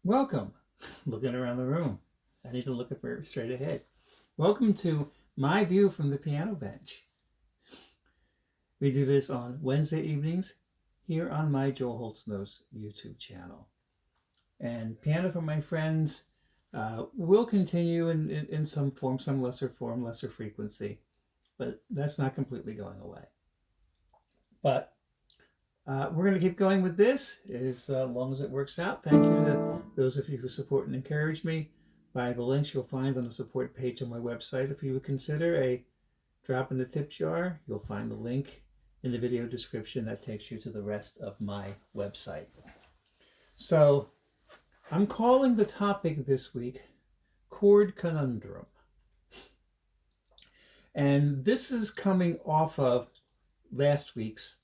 Welcome. Looking around the room. I need to look up straight ahead. Welcome to my view from the piano bench. We do this on Wednesday evenings here on my Joel Holt's Notes YouTube channel. And Piano for My Friends will continue in some form, some lesser form, lesser frequency. But that's not completely going away. But we're going to keep going with this as long as it works out. Thank you to those of you who support and encourage me by the links you'll find on the support page on my website. If you would consider a drop in the tip jar, you'll find the link in the video description that takes you to the rest of my website. So I'm calling the topic this week Chord Conundrum. And this is coming off of last week's,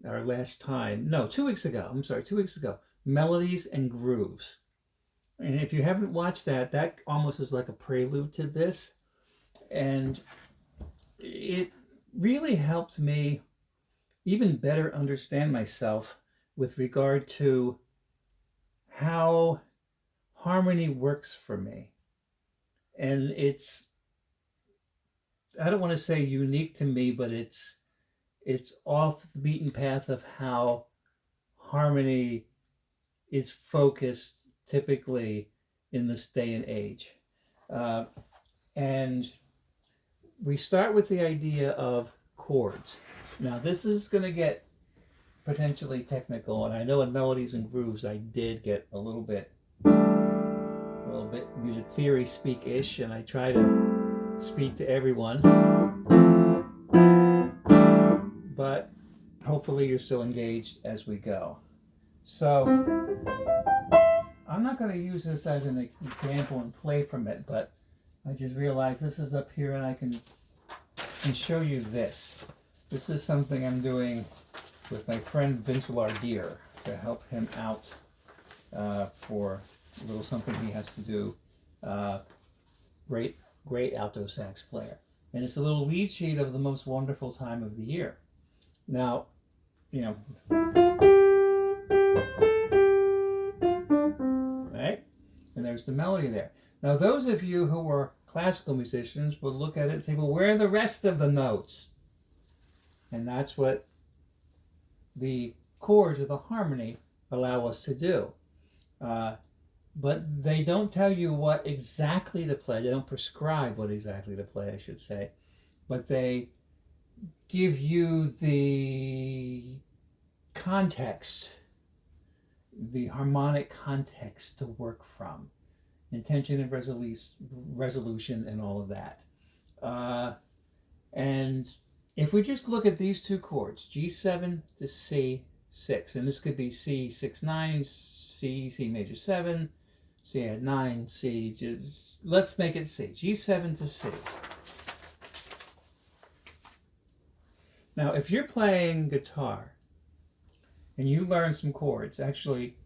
or last time, no, 2 weeks ago, 2 weeks ago, Melodies and Grooves. And if you haven't watched that, that almost is like a prelude to this. And it really helped me even better understand myself with regard to how harmony works for me. And it's, I don't want to say unique to me, but it's off the beaten path of how harmony is focused typically in this day and age. And we start with the idea of chords. Now this is going to get potentially technical, and I know in Melodies and Grooves I did get a little bit music theory speak-ish, and I try to speak to everyone. But hopefully you're still engaged as we go. So I'm not going to use this as an example and play from it, but I just realized this is up here and I can show you this. This is something I'm doing with my friend Vince Lardier to help him out for a little something he has to do. Great alto sax player. And it's a little lead sheet of the most wonderful time of the year. Now, you know, right? And there's the melody there. Now, those of you who are classical musicians would look at it and say, well, where are the rest of the notes? And that's what the chords or the harmony allow us to do. But they don't tell you what exactly to play. They don't prescribe what exactly to play, I should say. But they give you the context, the harmonic context to work from, intention and resolution and all of that. And if we just look at these two chords, G7 to C6, and this could be C6-9, C major 7, C add 9, C, just, let's make it C, G7 to C. Now, if you're playing guitar and you learn some chords, actually,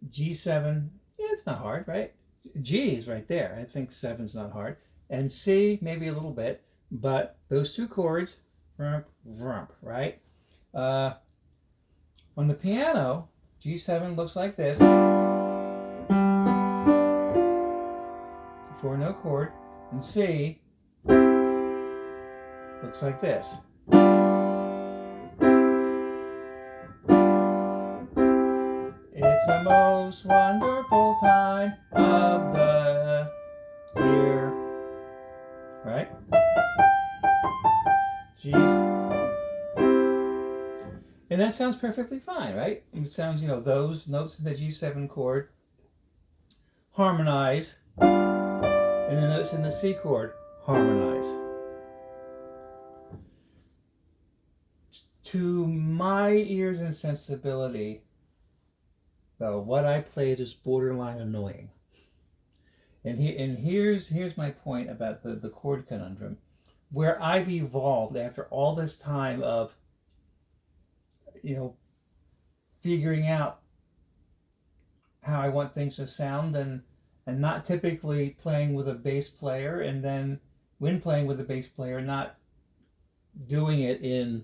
G7, yeah, it's not hard, right? G is right there. I think 7's not hard. And C, maybe a little bit, but those two chords, rump, rump, right? On the piano, G7 looks like this. For no chord. And C looks like this. It's the most wonderful time of the year. Right? And that sounds perfectly fine, right? It sounds, those notes in the G7 chord harmonize, and the notes in the C chord harmonize. To my ears and sensibility, though, what I played is borderline annoying. And here's my point about the chord conundrum, where I've evolved after all this time of, figuring out how I want things to sound, and not typically playing with a bass player, and then when playing with a bass player, not doing it in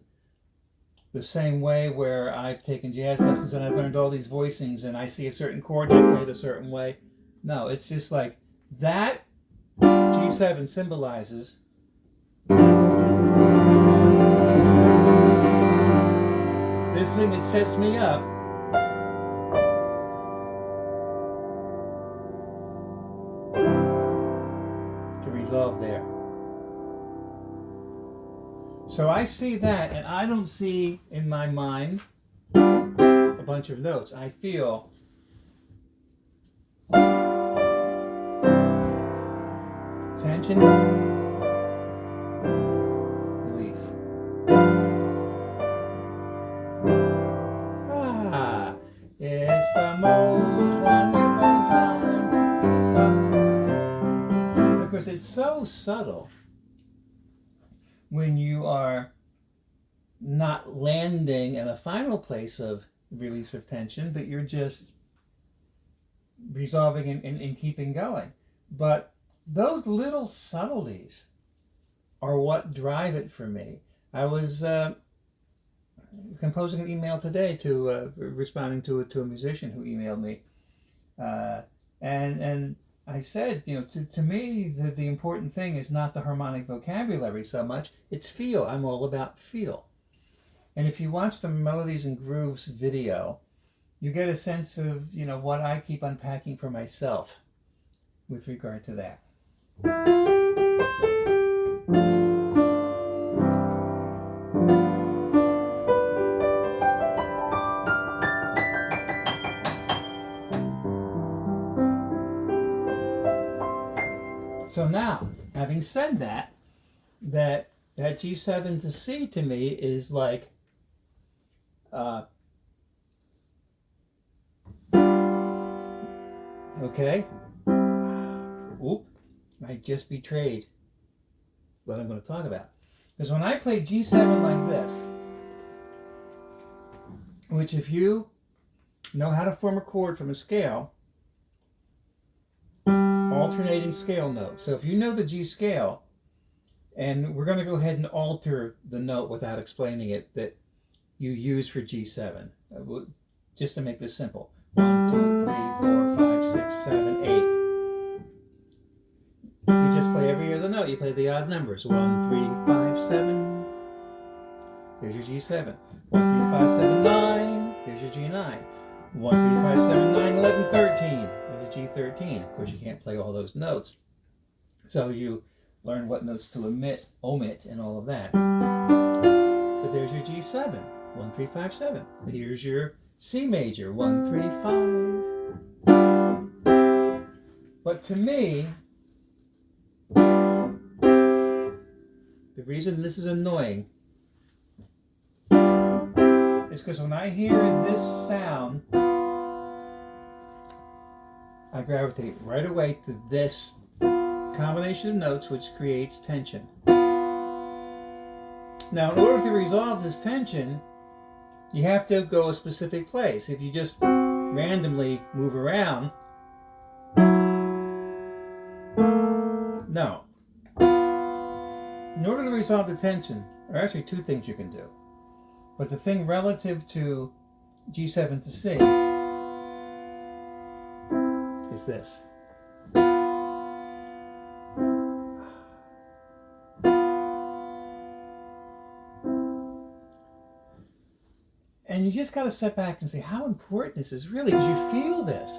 the same way where I've taken jazz lessons and I've learned all these voicings and I see a certain chord and I play it a certain way. No, it's just like that G7 symbolizes this thing that sets me up to resolve there. So I see that, and I don't see in my mind a bunch of notes. I feel tension, release. Ah, it's the most wonderful time. Because it's so subtle when you are not landing in a final place of release of tension, but you're just resolving and keeping going. But those little subtleties are what drive it for me. I was composing an email today to responding to a musician who emailed me, and I said, to me, the important thing is not the harmonic vocabulary so much, it's feel. I'm all about feel. And if you watch the Melodies and Grooves video, you get a sense of, what I keep unpacking for myself with regard to that. So now, having said that G7 to C to me is like okay. Oop, I just betrayed what I'm going to talk about. Because when I play G7 like this, which if you know how to form a chord from a scale, alternating scale notes. So if you know the G scale, and we're going to go ahead and alter the note without explaining it that you use for G7, just to make this simple. 1, 2, 3, 4, 5, 6, 7, 8. You just play every other note. You play the odd numbers. 1, 3, 5, 7. Here's your G7. 1, 3, 5, 7, 9. Here's your G9. 1, 3, 5, 7, 9, 11, 13. There's a G13. Of course, you can't play all those notes. So you learn what notes to omit, and all of that. But there's your G7. 1, 3, 5, 7. Here's your C major. 1, 3, 5. But to me, the reason this is annoying is because when I hear this sound, I gravitate right away to this combination of notes, which creates tension. Now, in order to resolve this tension, you have to go a specific place. If you just randomly move around, no. In order to resolve the tension, there are actually two things you can do. But the thing relative to G7 to C is this. And you just got to step back and say, how important this is really, because you feel this.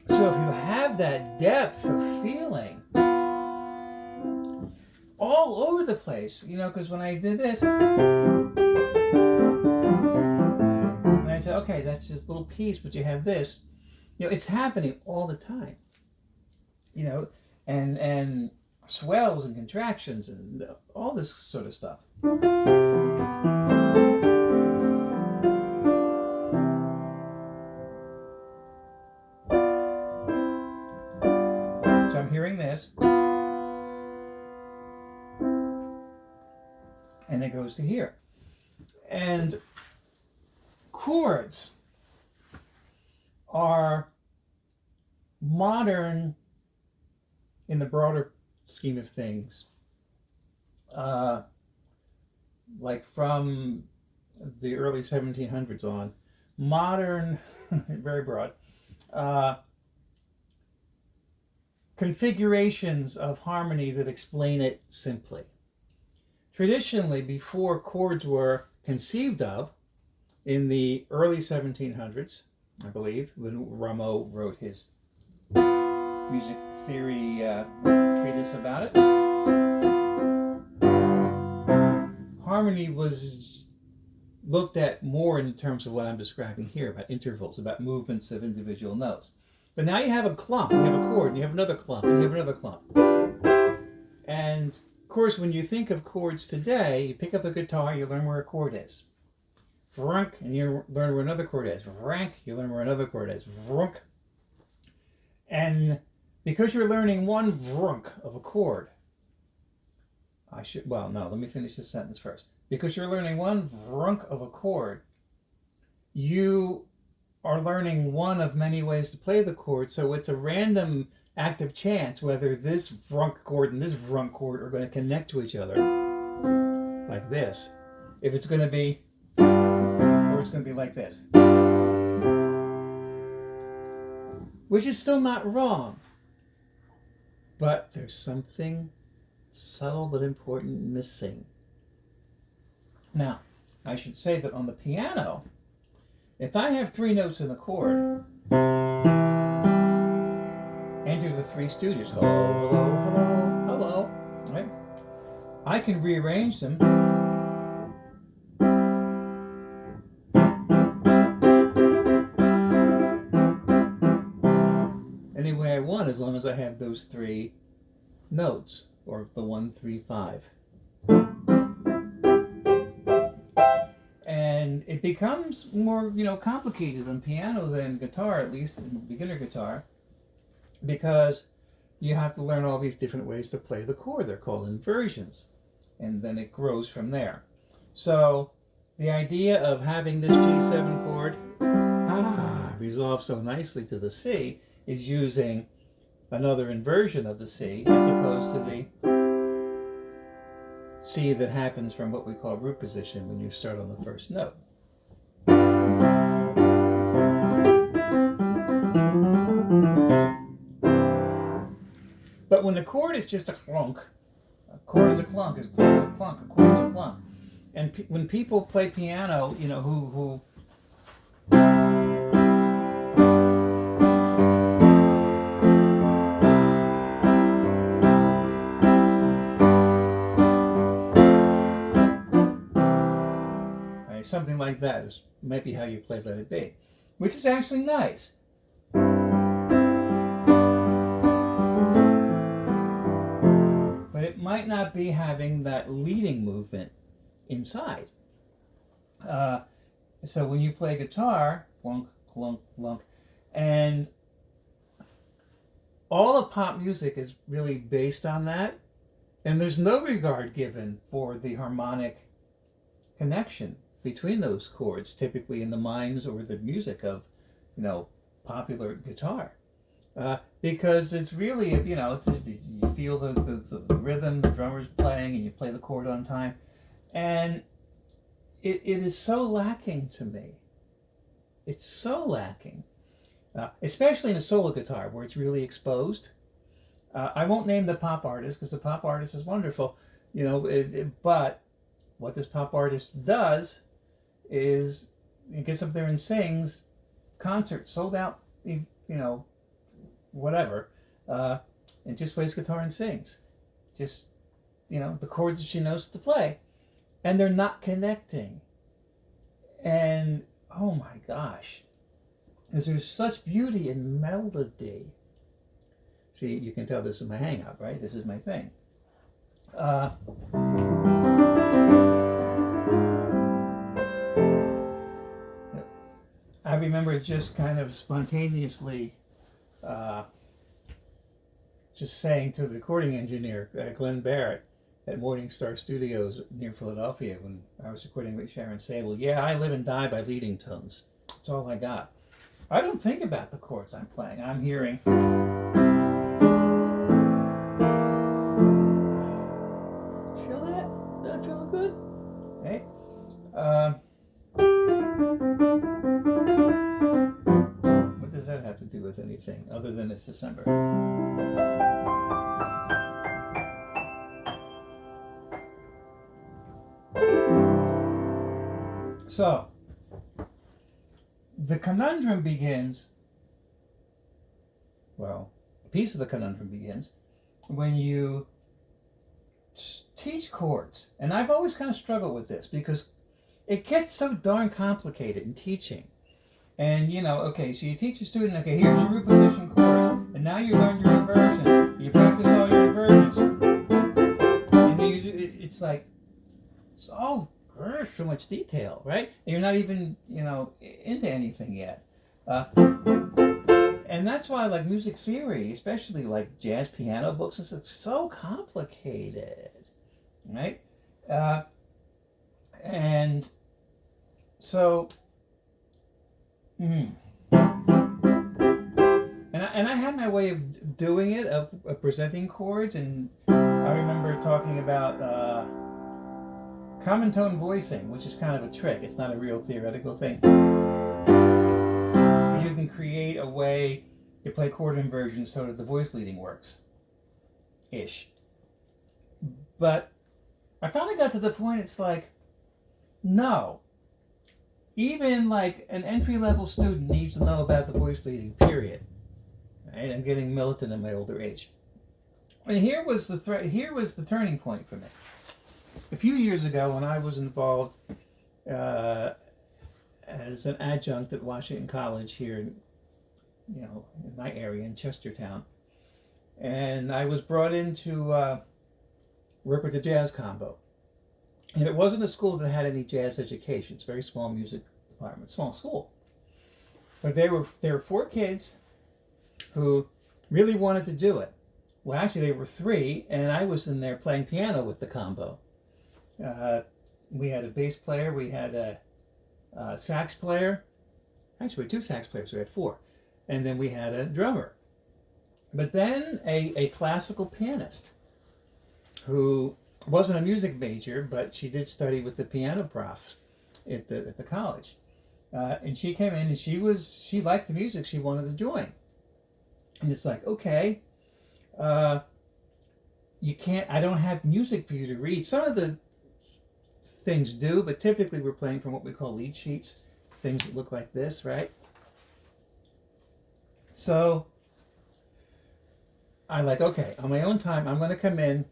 So if you have that depth of feeling all over the place, because when I did this, and I said, okay, that's just a little piece, but you have this, it's happening all the time, and swells and contractions and all this sort of stuff. So I'm hearing this, and it goes to here. And chords are modern in the broader scheme of things. like from the early 1700s on, modern, very broad, uh, configurations of harmony that explain it simply. Traditionally, before chords were conceived of, in the early 1700s, I believe, when Rameau wrote his music theory treatise about it, harmony was looked at more in terms of what I'm describing here, about intervals, about movements of individual notes. But now you have a clump, you have a chord, and you have another clump, and you have another clump. And of course, when you think of chords today, you pick up a guitar, you learn where a chord is. Vrunk, and you learn where another chord is. Vrank, you learn where another chord is. Vrunk. And because you're learning one vrunk of a chord, let me finish this sentence first. Because you're learning one vrunk of a chord, you are learning one of many ways to play the chord, so it's a random act of chance whether this vrunk chord and this vrunk chord are going to connect to each other, like this. If it's going to be, or it's going to be like this. Which is still not wrong, but there's something subtle but important missing. Now, I should say that on the piano, if I have three notes in the chord, enter the Three Stooges, hello, hello, hello, hello, right? I can rearrange them any way I want, as long as I have those three notes, or the 1, 3, 5. And it becomes more, complicated on piano than guitar, at least in beginner guitar, because you have to learn all these different ways to play the chord. They're called inversions, and then it grows from there. So the idea of having this G7 chord resolve so nicely to the C is using another inversion of the C as opposed to the C that happens from what we call root position when you start on the first note. But when the chord is just a clunk, a chord is a clunk, a chord is a clunk, a chord is a clunk. And when people play piano, who something like that is maybe how you play Let It Be, which is actually nice. But it might not be having that leading movement inside. So when you play guitar, clunk, clunk, clunk, and all of pop music is really based on that, and there's no regard given for the harmonic connection between those chords, typically in the minds or the music of, popular guitar, because it's really, you feel the rhythm, the drummer's playing, and you play the chord on time, and it is so lacking to me. It's so lacking, especially in a solo guitar where it's really exposed. I won't name the pop artist because the pop artist is wonderful, but what this pop artist does is he gets up there and sings, concert sold out, whatever, and just plays guitar and sings, just the chords that she knows to play, and they're not connecting. And oh my gosh, there's such beauty in melody. See, you can tell this is my hang-up, right? This is my thing. I remember just kind of spontaneously just saying to the recording engineer, Glenn Barrett, at Morning Star Studios near Philadelphia when I was recording with Sharon Sable, yeah, I live and die by leading tones. That's all I got. I don't think about the chords I'm playing. I'm hearing. Feel that? Does that feel good? other than it's December. So, the conundrum begins, well, a piece of the conundrum begins when you teach chords. And I've always kind of struggled with this because it gets so darn complicated in teaching. And okay, so you teach a student, okay, here's your root position chords, and now you learn your inversions. You practice all your inversions. And then it's like, oh, so much detail, right? And you're not even, into anything yet. And that's why I like music theory, especially like jazz piano books and stuff. It's so complicated, right? And so, and I had my way of doing it, of presenting chords, and I remember talking about common tone voicing, which is kind of a trick. It's not a real theoretical thing. You can create a way to play chord inversions so that the voice leading works. Ish. But I finally got to the point, it's like, no. Even like an entry-level student needs to know about the voice leading, period. Right? I'm getting militant in my older age. And here was the turning point for me. A few years ago, when I was involved as an adjunct at Washington College here, in my area in Chestertown, and I was brought in to work with the jazz combo. And it wasn't a school that had any jazz education. It's a very small music department, small school. But there were 4 kids who really wanted to do it. Well, actually, there were 3, and I was in there playing piano with the combo. We had a bass player, we had a sax player. Actually, we had 2 sax players, we had 4. And then we had a drummer. But then a classical pianist who wasn't a music major, but she did study with the piano prof at the college. And she came in and she liked the music, she wanted to join. And it's like, okay, you can't, I don't have music for you to read. Some of the things do, but typically we're playing from what we call lead sheets, things that look like this, right? So I'm like, okay, on my own time, I'm going to come in,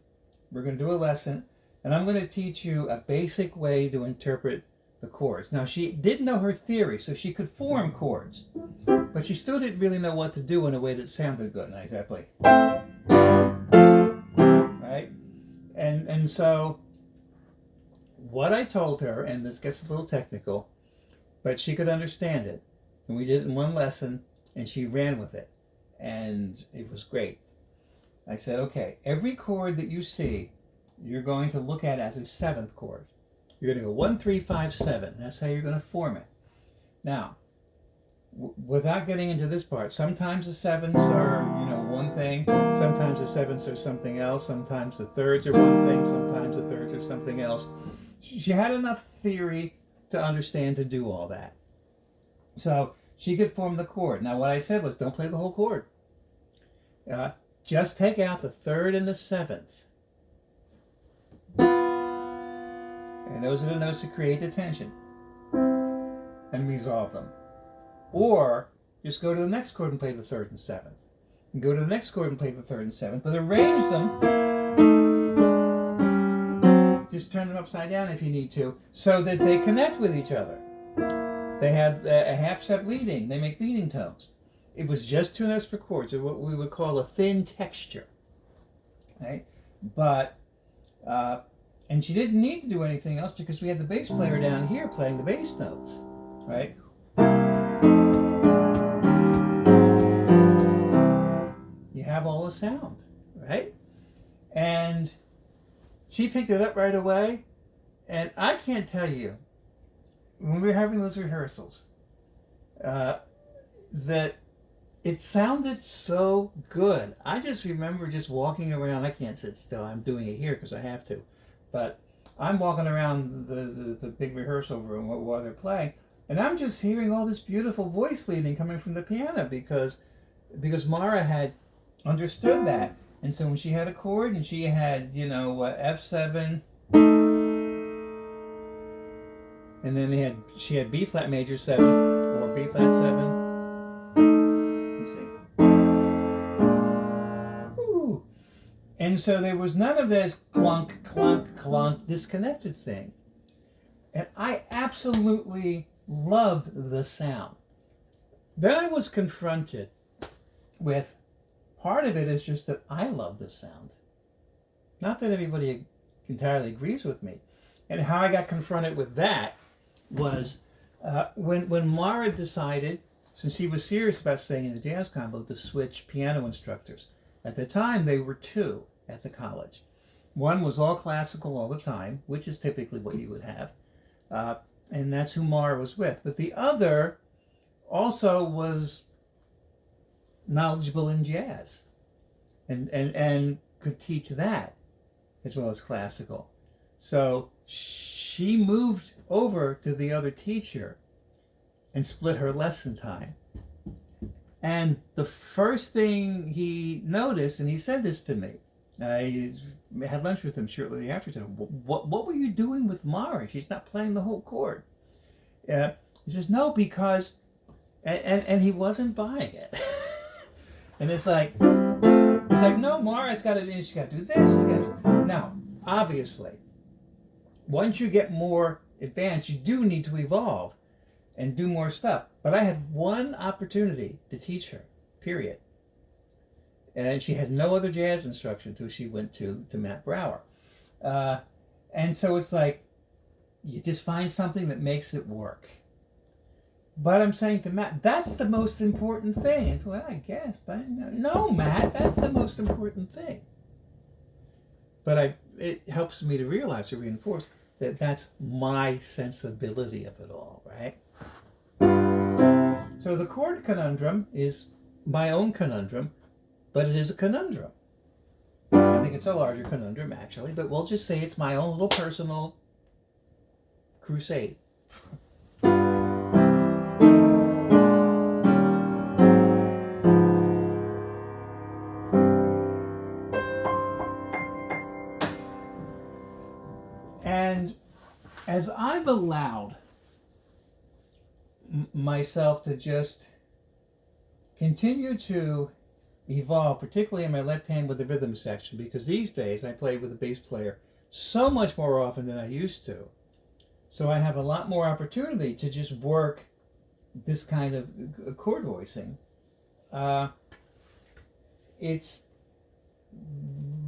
we're going to do a lesson, and I'm going to teach you a basic way to interpret the chords. Now, she did know her theory, so she could form chords, but she still didn't really know what to do in a way that sounded good. Nice, I play. Right? And so what I told her, and this gets a little technical, but she could understand it. And we did it in one lesson, and she ran with it. And it was great. I said, okay, every chord that you see, you're going to look at as a 7th chord. You're going to go 1, 3, 5, 7. That's how you're going to form it. Now, without getting into this part, sometimes the 7s are, one thing. Sometimes the 7s are something else. Sometimes the 3rds are one thing. Sometimes the 3rds are something else. She had enough theory to understand to do all that. So she could form the chord. Now, what I said was, don't play the whole chord. Just take out the 3rd and the 7th. And those are the notes that create the tension. And resolve them. Or just go to the next chord and play the 3rd and 7th. And go to the next chord and play the 3rd and 7th. But arrange them. Just turn them upside down if you need to, so that they connect with each other. They have a half step leading. They make leading tones. It was just 2 notes per chord, so what we would call a thin texture. Right? But, and she didn't need to do anything else because we had the bass player down here playing the bass notes. Right? You have all the sound. Right? And she picked it up right away. And I can't tell you, when we were having those rehearsals, that it sounded so good. I just remember just walking around. I can't sit still. I'm doing it here because I have to. But I'm walking around the big rehearsal room while they're playing. And I'm just hearing all this beautiful voice leading coming from the piano because because Mara had understood that. And so when she had a chord and she had, F7, and then she had B flat major 7 or B flat 7. You see. Ooh. And so there was none of this clunk, clunk, clunk, disconnected thing. And I absolutely loved the sound. Then I was confronted with part of it is just that I love the sound. Not that everybody entirely agrees with me. And how I got confronted with that was when Mara decided, since he was serious about staying in the jazz combo, to switch piano instructors. At the time, they were 2 at the college. One was all classical all the time, which is typically what you would have. And that's who Mara was with. But the other also was knowledgeable in jazz and could teach that as well as classical. So she moved over to the other teacher and split her lesson time. And the first thing he noticed, and he said this to me, I had lunch with him shortly after. He said, what were you doing with Mara? She's not playing the whole chord. He says, no, because, and he wasn't buying it. And it's like, no, Mara's got to do this, she's got to do this. Now, obviously, once you get more advanced, you do need to evolve and do more stuff. But I had one opportunity to teach her, period. And she had no other jazz instruction until she went to Matt Brower. And so it's like, you just find something that makes it work. But I'm saying to Matt, that's the most important thing. Well, I guess, but no, Matt, that's the most important thing. But it helps me to realize, to reinforce, that that's my sensibility of it all, right? So the chord conundrum is my own conundrum, but it is a conundrum. I think it's a larger conundrum, actually, but we'll just say it's my own little personal crusade. And as I've allowed myself to just continue to evolve, particularly in my left hand with the rhythm section, because these days I play with a bass player so much more often than I used to. So I have a lot more opportunity to just work this kind of chord voicing. It's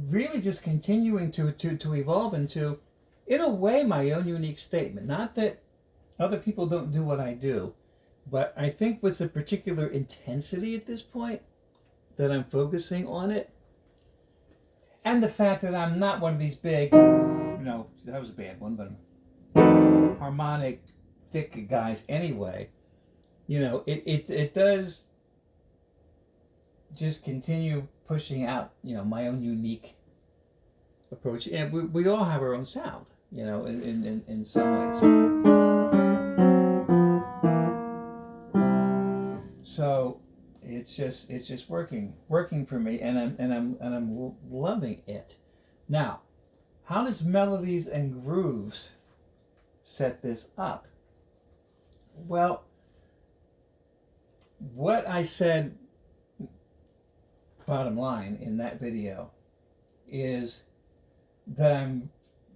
really just continuing to evolve into, in a way, my own unique statement. Not that other people don't do what I do, but I think with the particular intensity at this point that I'm focusing on it, and the fact that I'm not one of these big, that was a bad one, but harmonic, thick guys anyway, it does just continue pushing out, my own unique approach. And we all have our own sound, in some ways. So it's just working for me, and I'm loving it. Now, how does melodies and grooves set this up? Well, what I said, bottom line, in that video is that I'm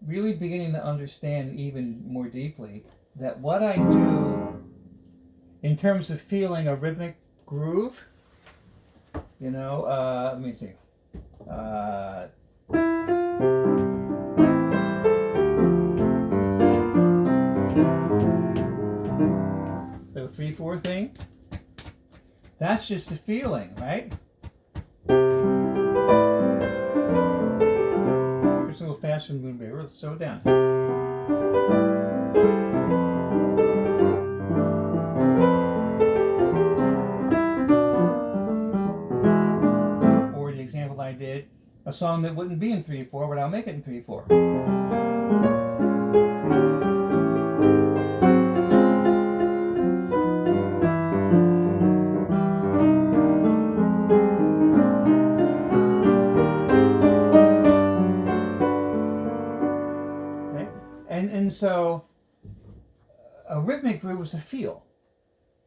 really beginning to understand even more deeply that what I do in terms of feeling a rhythmic groove, let me see. The 3/4 thing, that's just a feeling, right? It's a little faster than Moonbear. Let's slow it down. Or the example I did, a song that wouldn't be in 3/4, but I'll make it in 3/4. And so a rhythmic groove is a feel.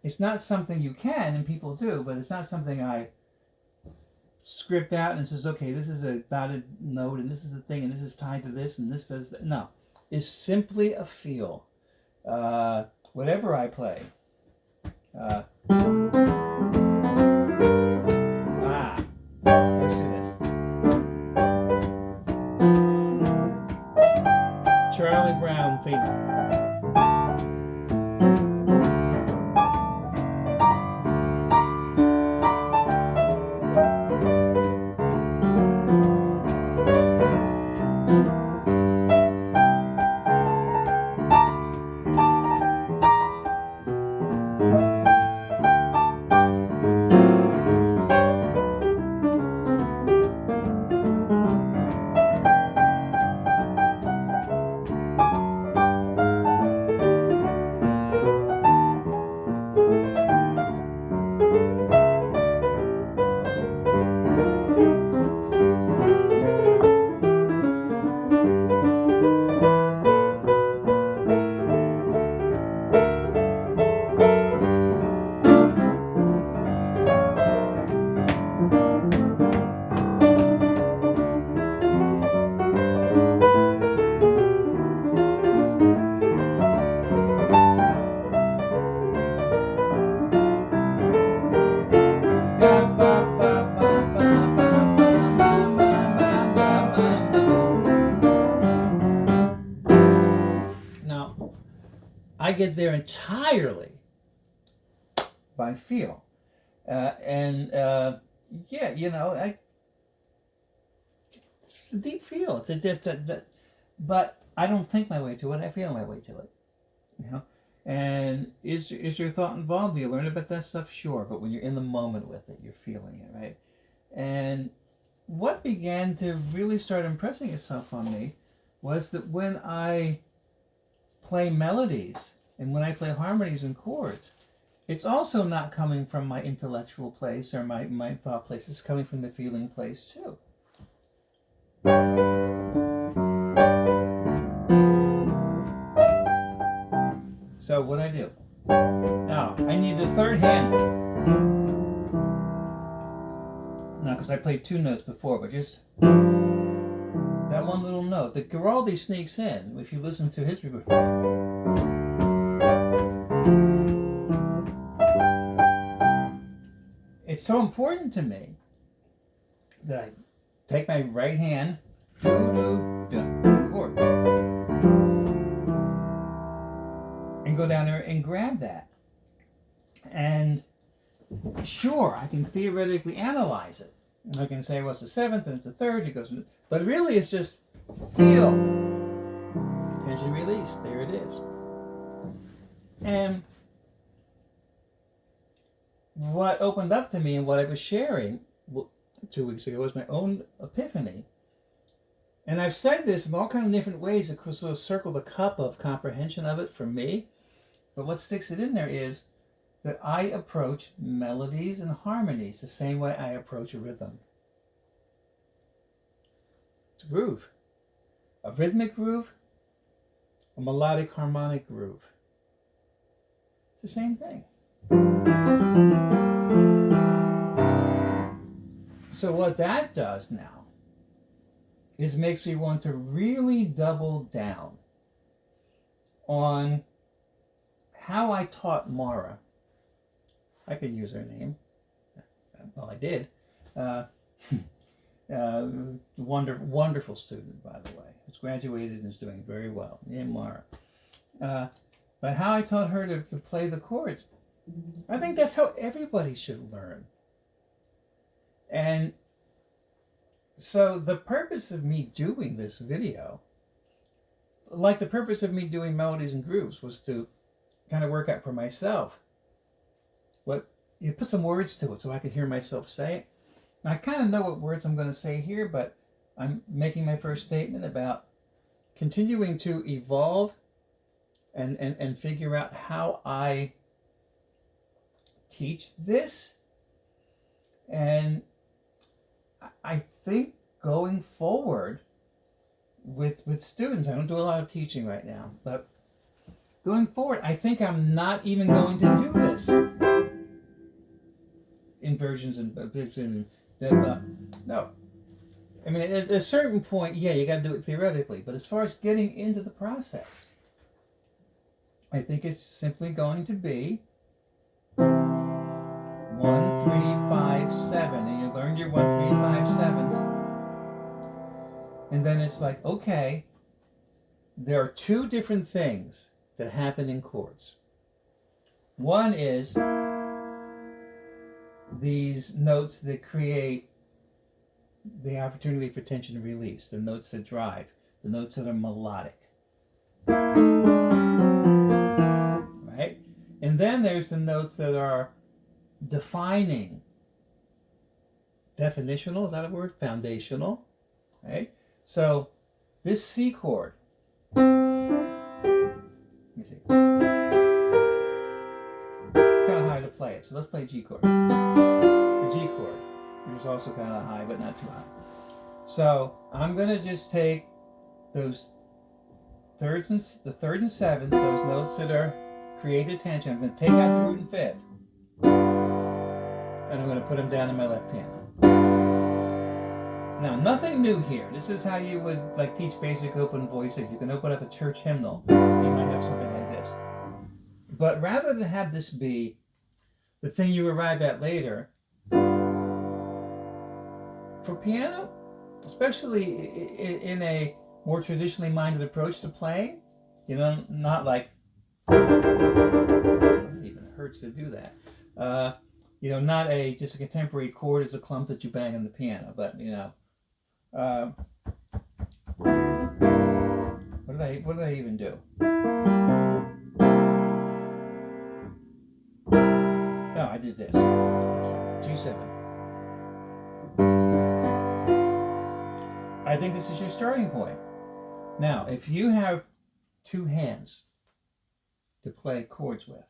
It's not something you can, and people do, but it's not something I script out and says, okay, this is a dotted note, and this is the thing, and this is tied to this, and this does that. No, it's simply a feel. Whatever I play. Let's do this. Charlie Brown theme. Now, I get there entirely by feel. Yeah, you know, it's a deep feel. But I don't think my way to it. I feel my way to it. You know, and is your thought involved? Do you learn about that stuff? Sure, but when you're in the moment with it, you're feeling it, right? And what began to really start impressing itself on me was that when I play melodies and when I play harmonies and chords, it's also not coming from my intellectual place or my thought place. It's coming from the feeling place too. So what I do? Now, I need the third hand. Now, because I played two notes before, but just that one little note that Giraldi sneaks in if you listen to his recording. It's so important to me that I take my right hand, chord, and go down there and grab that. And sure, I can theoretically analyze it. And I can say, well, it's the seventh and it's the third. It goes, but really it's just feel. Tension release. There it is. And what opened up to me and what I was sharing 2 weeks ago was my own epiphany. And I've said this in all kinds of different ways to sort of circle the cup of comprehension of it for me. But what sticks it in there is that I approach melodies and harmonies the same way I approach a rhythm. It's a groove. A rhythmic groove, a melodic harmonic groove. It's the same thing. So what that does now is makes me want to really double down on how I taught Mara. I could use her name. Well, I did. Wonderful student, by the way. Who's graduated and is doing very well. Named Mara. But how I taught her to play the chords. I think that's how everybody should learn. And so the purpose of me doing this video, like the purpose of me doing melodies and grooves, was to kind of work out for myself what you put some words to it so I could hear myself say it. Now, I kind of know what words I'm going to say here, but I'm making my first statement about continuing to evolve and figure out how I teach this. And I think going forward, with students. I don't do a lot of teaching right now, but going forward, I think I'm not even going to do this. Inversions and no. I mean, at a certain point, yeah, you got to do it theoretically. But as far as getting into the process, I think it's simply going to be 1, 3, 5, 7, and you learned your 1, 3, 5, 7s, and then it's like, okay, there are two different things that happen in chords. One is these notes that create the opportunity for tension and release, the notes that drive, the notes that are melodic. Right? And then there's the notes that are defining. Definitional, is that a word? Foundational. Right? So this C chord, let me see, kind of high to play it. So let's play G chord. The G chord, which is also kind of high, but not too high. So I'm going to just take those the third and seventh, those notes that are created tension. I'm going to take out the root and fifth, and I'm going to put them down in my left piano. Now, nothing new here. This is how you would like teach basic open voicing. You can open up a church hymnal. You might have something like this. But rather than have this be the thing you arrive at later, for piano, especially in a more traditionally minded approach to playing, you know, not like, it even hurts to do that. You know, not just a contemporary chord as a clump that you bang on the piano, but you know, what did I even do? No, I did this. G7. I think this is your starting point. Now, if you have two hands to play chords with,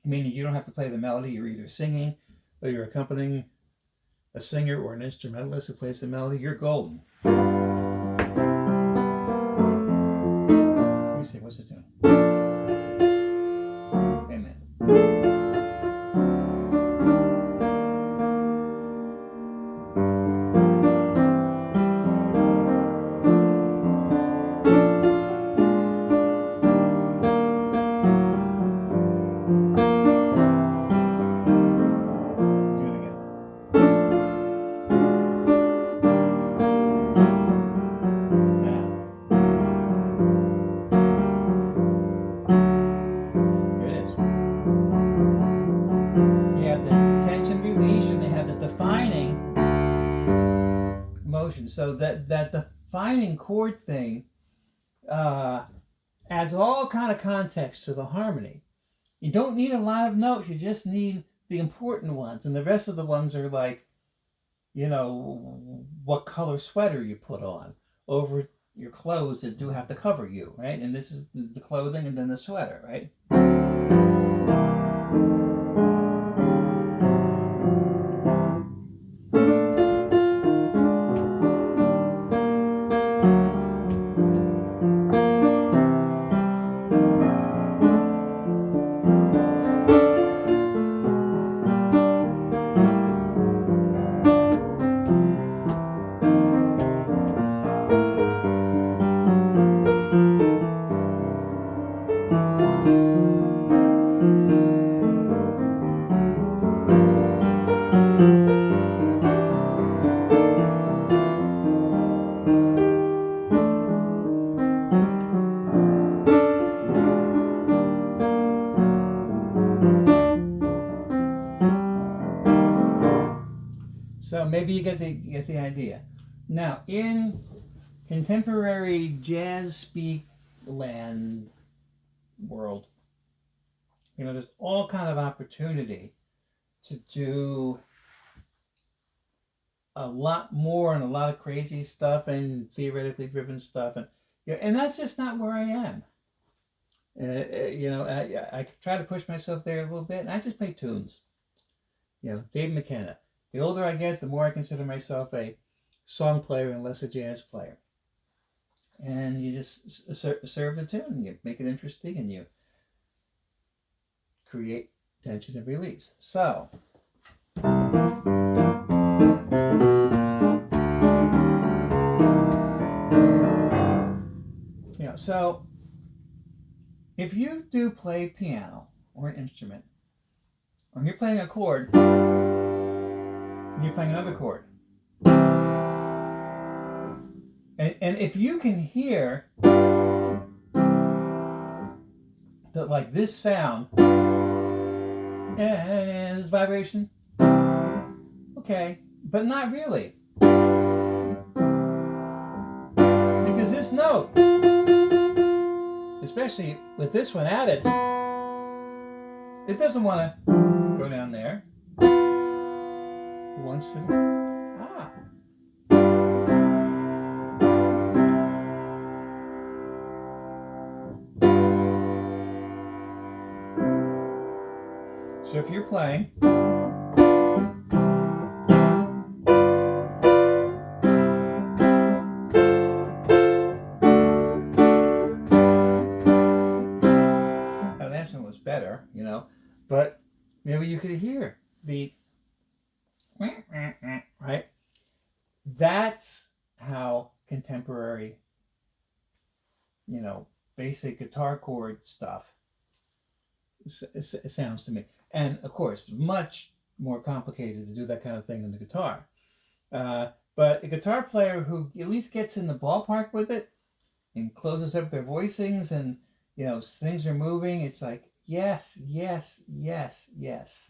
meaning you don't have to play the melody, you're either singing or you're accompanying a singer or an instrumentalist who plays the melody, you're golden. Let me see, what's the tune? Amen. So that defining chord thing adds all kind of context to the harmony. You don't need a lot of notes, you just need the important ones, and the rest of the ones are like, you know, what color sweater you put on over your clothes that do have to cover you, right? And this is the clothing and then the sweater, right? So maybe you get the idea. Now, in contemporary jazz speak land world, you know, there's all kind of opportunity to do a lot more and a lot of crazy stuff and theoretically driven stuff, and yeah, and that's just not where I am. You know, I try to push myself there a little bit, and I just play tunes. You know, Dave McKenna. The older I get, the more I consider myself a song player and less a jazz player. just serve the tune, and you make it interesting, and you create tension and release. So, so if you do play piano or an instrument, or you're playing a chord, and you're playing another chord, and if you can hear that, like this sound, and this vibration, okay, but not really, because this note, especially with this one added, it doesn't want to go down there. It wants to, So if you're playing, that one was better, but maybe you could hear the right. That's how contemporary, basic guitar chord stuff sounds to me. And of course, much more complicated to do that kind of thing in the guitar. But a guitar player who at least gets in the ballpark with it and closes up their voicings, and things are moving, it's like, yes, yes, yes, yes.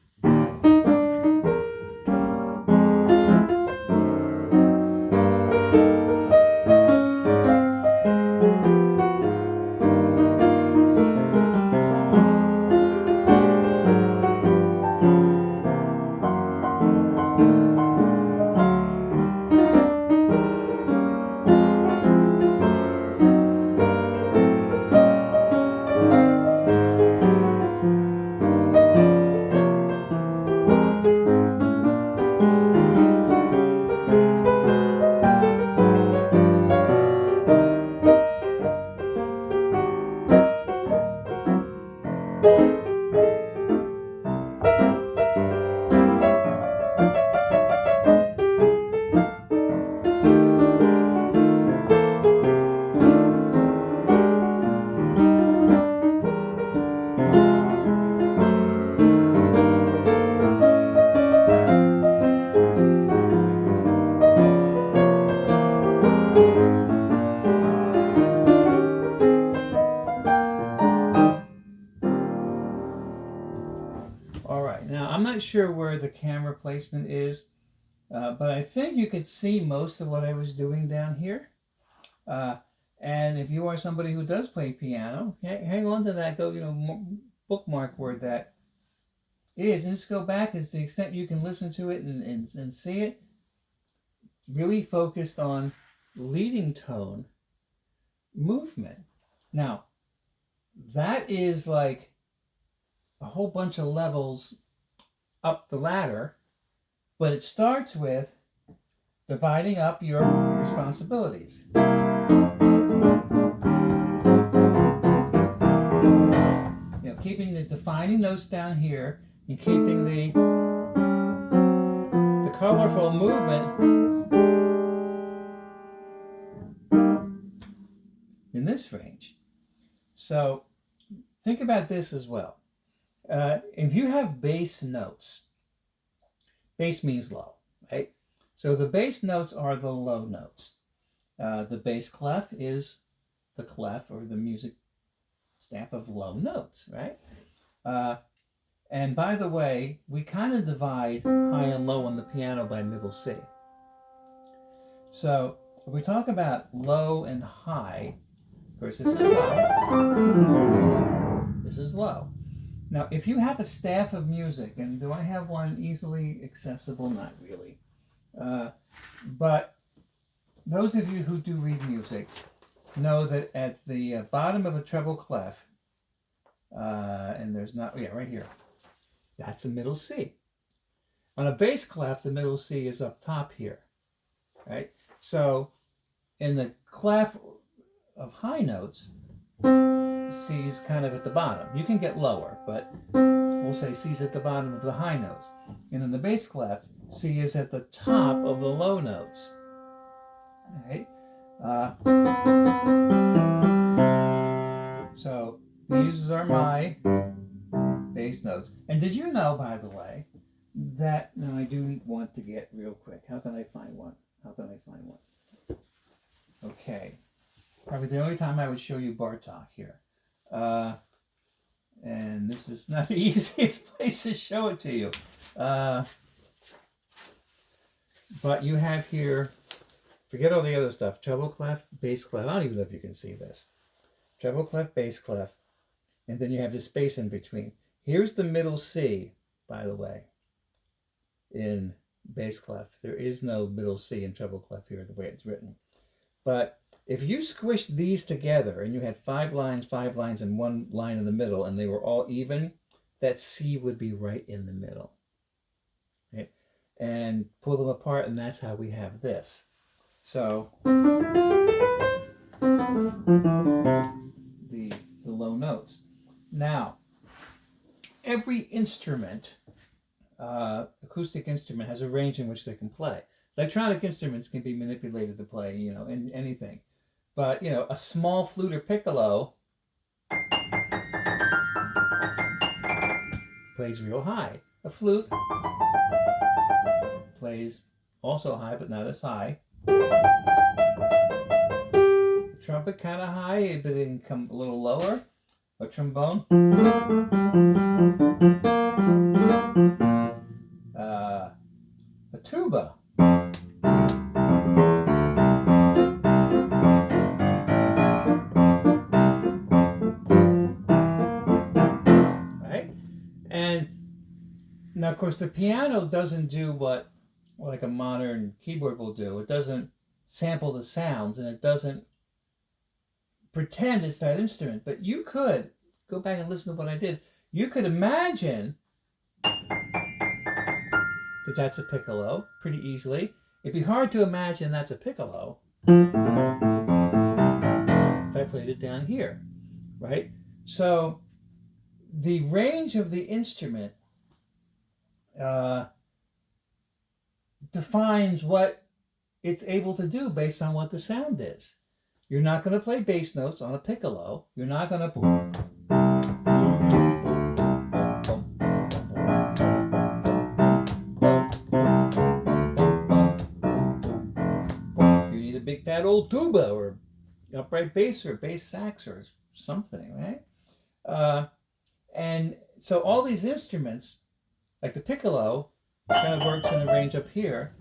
I'm not sure where the camera placement is, but I think you could see most of what I was doing down here. And if you are somebody who does play piano, hang on to that. Go, bookmark where that is, and just go back as the extent you can listen to it and see it. Really focused on leading tone movement. Now, that is like a whole bunch of levels up the ladder, but it starts with dividing up your responsibilities. Keeping the defining notes down here and keeping the colorful movement in this range. So think about this as well. If you have bass notes, bass means low, right? So the bass notes are the low notes. The bass clef is the clef or the music staff of low notes, right? And by the way, we kind of divide high and low on the piano by middle C. So if we talk about low and high, of course this is low, this is low. Now, if you have a staff of music, and do I have one easily accessible? Not really. But those of you who do read music know that at the bottom of a treble clef, and there's not, right here, that's a middle C. On a bass clef, the middle C is up top here, right? So in the clef of high notes, C is kind of at the bottom. You can get lower, but we'll say C is at the bottom of the high notes. And in the bass clef, C is at the top of the low notes. Okay? So these are my bass notes. And did you know, by the way, that, now I do want to get real quick. How can I find one? How can I find one? Okay. Probably the only time I would show you Bartok here. And this is not the easiest place to show it to you. But you have here, forget all the other stuff, treble clef, bass clef. I don't even know if you can see this. Treble clef, bass clef, and then you have the space in between. Here's the middle C, by the way, in bass clef. There is no middle C in treble clef here, the way it's written. But if you squish these together and you had 5 lines, and 1 line in the middle, and they were all even, that C would be right in the middle. Right? And pull them apart, and that's how we have this. So the low notes. Now, every instrument, acoustic instrument, has a range in which they can play. Electronic instruments can be manipulated to play, in anything. But, a small flute or piccolo plays real high. A flute plays also high, but not as high. Trumpet kind of high, but it can come a little lower. A trombone. A tuba. Right? And now, of course, the piano doesn't do what like a modern keyboard will do. It doesn't sample the sounds, and it doesn't pretend it's that instrument. But you could go back and listen to what I did. You could imagine that that's a piccolo pretty easily. It'd be hard to imagine that's a piccolo if I played it down here, right? So the range of the instrument defines what it's able to do based on what the sound is. You're not going to play bass notes on a piccolo. You're not going to... You need a big fat old tuba or upright bass or bass sax or something, right? And so all these instruments, like the piccolo, kind of works in a range up here.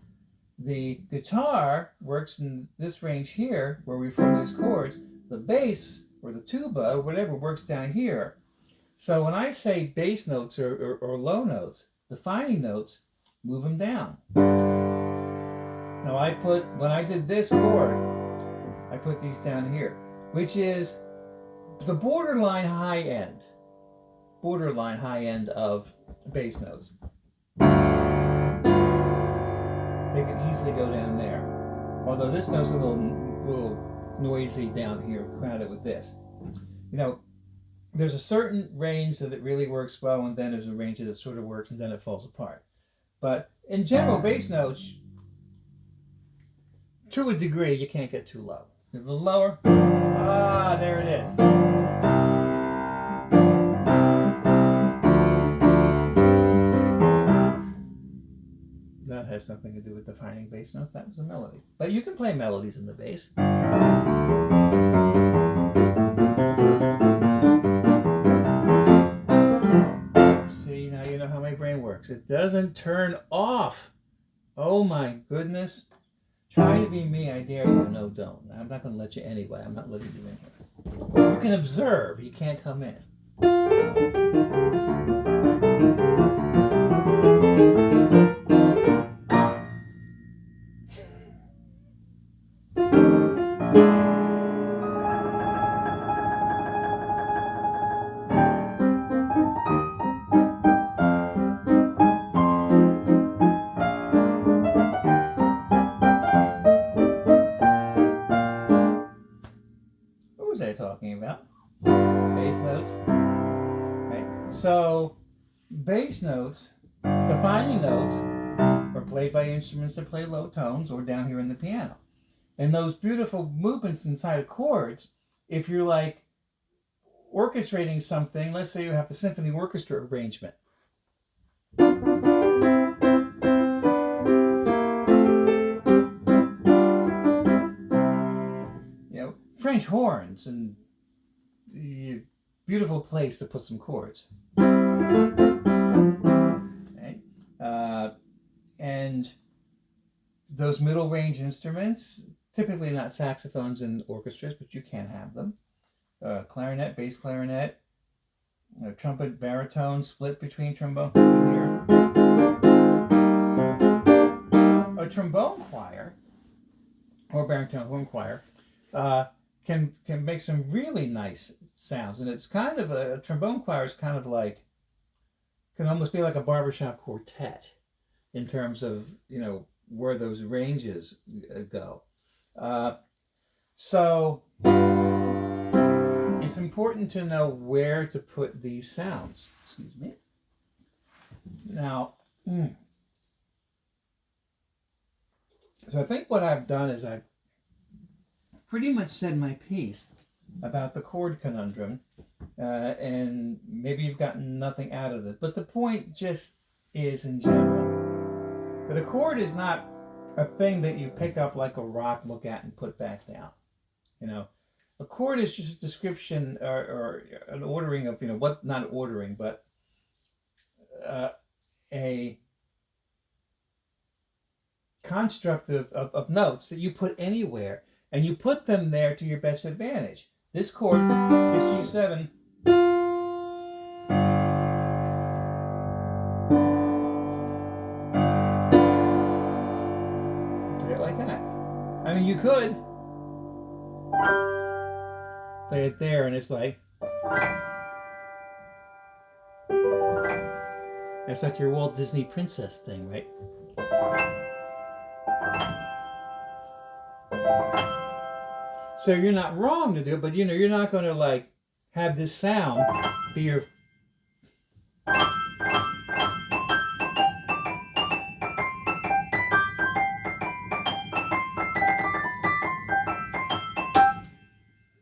The guitar works in this range here, where we form these chords. The bass, or the tuba, or whatever, works down here. So when I say bass notes or low notes, defining notes, move them down. Now when I did this chord, I put these down here, which is the borderline high end of bass notes. They can easily go down there. Although this note's a little noisy down here, crowded with this. There's a certain range that it really works well, and then there's a range that it sort of works, and then it falls apart. But in general, bass notes, to a degree, you can't get too low. A little lower. There it is. That has nothing to do with defining bass notes. That was a melody. But you can play melodies in the bass. See, now you know how my brain works. It doesn't turn off. Oh my goodness. Try to be me, I dare you. No, don't. I'm not going to let you anyway. I'm not letting you in here. You can observe. You can't come in. what was I talking about? Bass notes. Right. So bass notes, defining notes, are played by instruments that play low tones or down here in the piano. And those beautiful movements inside of chords, if you're like orchestrating something, let's say you have a symphony orchestra arrangement. French horns and beautiful place to put some chords. Okay. And those middle range instruments, typically not saxophones in orchestras, but you can have them. Clarinet, bass clarinet, trumpet, baritone, split between trombone here. A trombone choir or baritone horn choir can make some really nice sounds, and it's kind of a trombone choir is kind of like, can almost be like a barbershop quartet in terms of where those ranges go. So it's important to know where to put these sounds. Excuse me. Now, so I think what I've done is I've pretty much said my piece about the chord conundrum, and maybe you've gotten nothing out of it. But the point just is, in general, that a chord is not a thing that you pick up like a rock, look at, and put back down. A chord is just a description or an ordering of, what, not ordering, but a construct of notes that you put anywhere, and you put them there to your best advantage. This chord, this G7, play it like that. I mean, you could play it there, and it's like, it's like your Walt Disney princess thing, right? So you're not wrong to do it, but you're not going to like have this sound be your.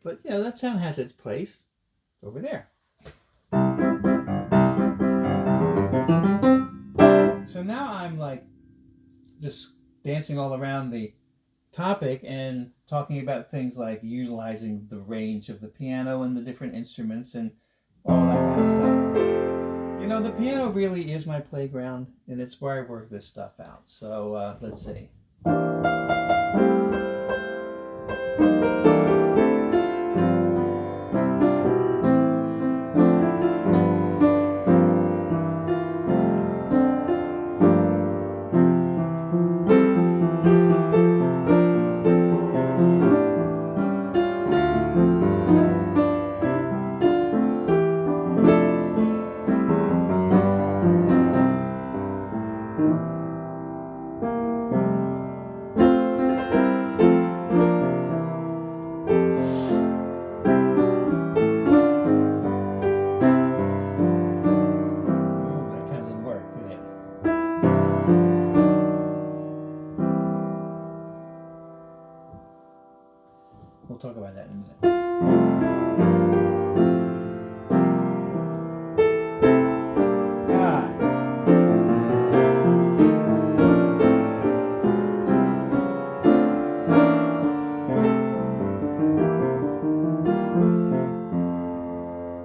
But that sound has its place over there. So now I'm like just dancing all around the topic and talking about things like utilizing the range of the piano and the different instruments and all that kind of stuff. The piano really is my playground, and it's where I work this stuff out. So let's see. We'll talk about that in a minute.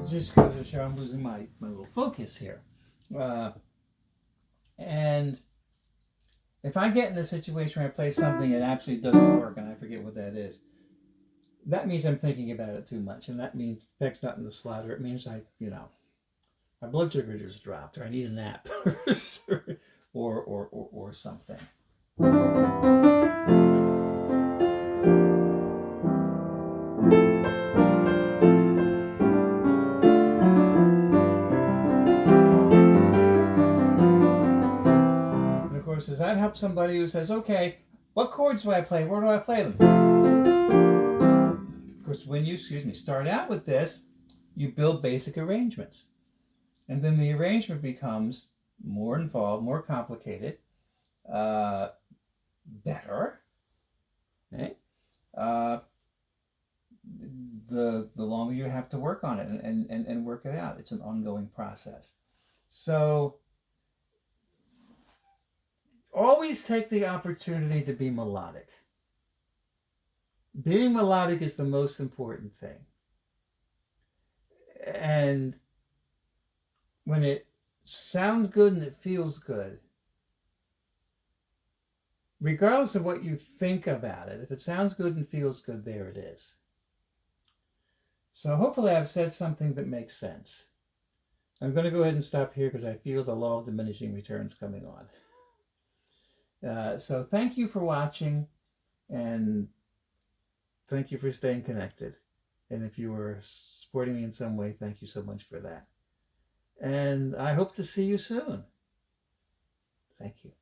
Just goes to show I'm losing my little focus here. And if I get in a situation where I play something that absolutely doesn't work and I forget what that is, that means I'm thinking about it too much, and that means Beck's not in the slot, or it means my blood sugar just dropped, or I need a nap, or something. And of course, does that help somebody who says, okay, what chords do I play? Where do I play them? Of course, when you, start out with this, you build basic arrangements. And then the arrangement becomes more involved, more complicated, better. Okay? The longer you have to work on it and work it out. It's an ongoing process. So always take the opportunity to be melodic. Being melodic is the most important thing. And when it sounds good and it feels good, regardless of what you think about it, if it sounds good and feels good, there it is. So hopefully I've said something that makes sense. I'm going to go ahead and stop here because I feel the law of diminishing returns coming on. So thank you for watching, and thank you for staying connected. And if you were supporting me in some way, thank you so much for that. And I hope to see you soon. Thank you.